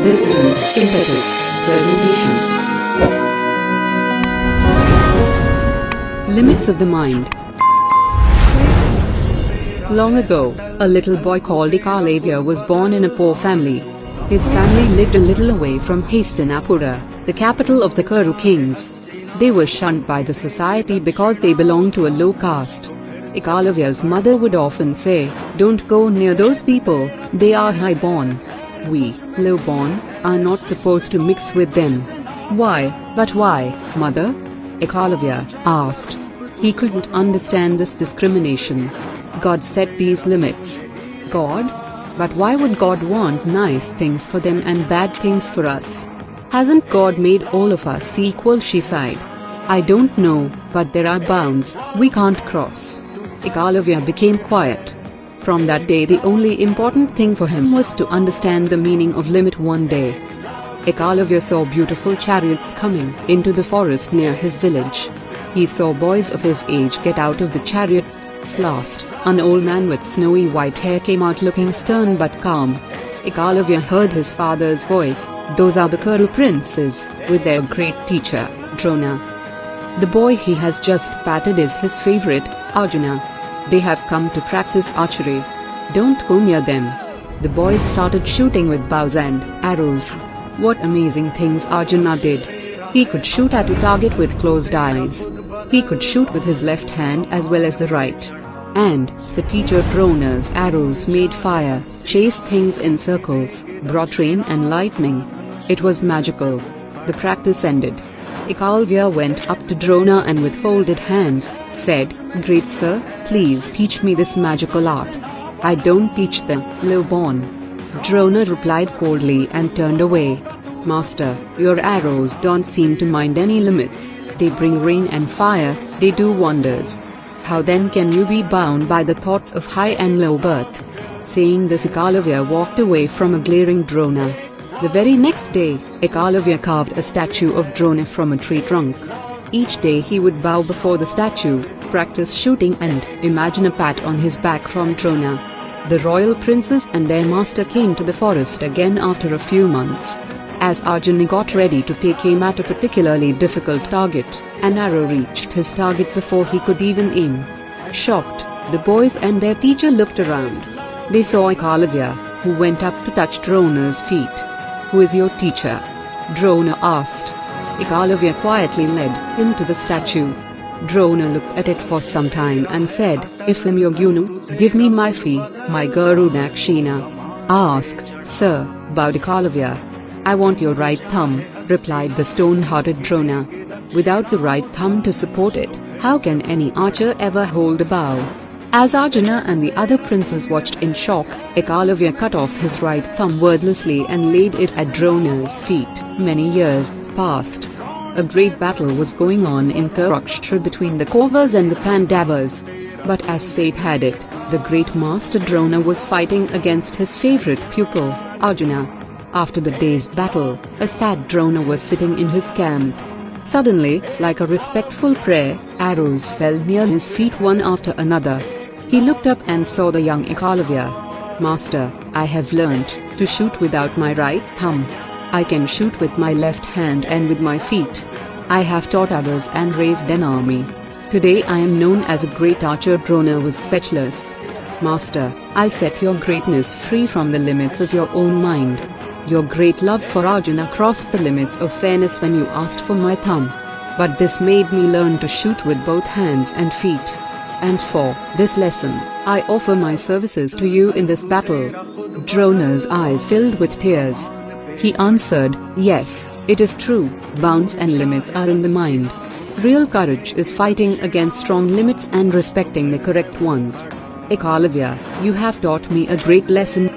This is an IMPETUS presentation. Limits of the mind. Long ago, a little boy called Ekalavya was born in a poor family. His family lived a little away from Hastinapura, the capital of the Kuru kings. They were shunned by the society because they belonged to a low caste. Ekalavya's mother would often say, "Don't go near those people, they are high-born. We, low-born, are not supposed to mix with them." "Why, but why, mother?" Ekalavya asked. He couldn't understand this discrimination. God set these limits. God? But why would God want nice things for them and bad things for us? Hasn't God made all of us equal, she sighed. "I don't know, but there are bounds we can't cross." Ekalavya became quiet. From that day the only important thing for him was to understand the meaning of limit. One day, Ekalavya saw beautiful chariots coming into the forest near his village. He saw boys of his age get out of the chariot. Last, an old man with snowy white hair came out looking stern but calm. Ekalavya heard his father's voice, "Those are the Kuru princes, with their great teacher, Drona. The boy he has just patted is his favorite, Arjuna. They have come to practice archery. Don't go near them." The boys started shooting with bows and arrows. What amazing things Arjuna did! He could shoot at a target with closed eyes. He could shoot with his left hand as well as the right. And the teacher Drona's arrows made fire, chased things in circles, brought rain and lightning. It was magical. The practice ended. Ekalavya went up to Drona and with folded hands, said, "Great sir, please teach me this magical art. I don't teach the low-born." Drona replied coldly and turned away. "Master, your arrows don't seem to mind any limits. They bring rain and fire, they do wonders. How then can you be bound by the thoughts of high and low birth?" Saying this, Ekalavya walked away from a glaring Drona. The very next day, Ekalavya carved a statue of Drona from a tree trunk. Each day he would bow before the statue, practice shooting and imagine a pat on his back from Drona. The royal princes and their master came to the forest again after a few months. As Arjuna got ready to take aim at a particularly difficult target, an arrow reached his target before he could even aim. Shocked, the boys and their teacher looked around. They saw Ekalavya, who went up to touch Drona's feet. "Who is your teacher?" Drona asked. Ekalavya quietly led him to the statue. Drona looked at it for some time and said, "If I'm your guru, give me my fee, my Guru Dakshina." "Ask, sir," bowed Ekalavya. "I want your right thumb," replied the stone-hearted Drona. "Without the right thumb to support it, how can any archer ever hold a bow?" As Arjuna and the other princes watched in shock, Ekalavya cut off his right thumb wordlessly and laid it at Drona's feet. Many years passed. A great battle was going on in Kurukshetra between the Kauravas and the Pandavas. But as fate had it, the great master Drona was fighting against his favorite pupil, Arjuna. After the day's battle, a sad Drona was sitting in his camp. Suddenly, like a respectful prayer, arrows fell near his feet one after another. He looked up and saw the young Ekalavya. "Master, I have learnt to shoot without my right thumb. I can shoot with my left hand and with my feet. I have taught others and raised an army. Today I am known as a great archer." Drona was speechless. "Master, I set your greatness free from the limits of your own mind. Your great love for Arjuna crossed the limits of fairness when you asked for my thumb. But this made me learn to shoot with both hands and feet. And for this lesson, I offer my services to you in this battle." Drona's eyes filled with tears. He answered, "Yes, it is true, bounds and limits are in the mind. Real courage is fighting against strong limits and respecting the correct ones. Ekalavya, you have taught me a great lesson."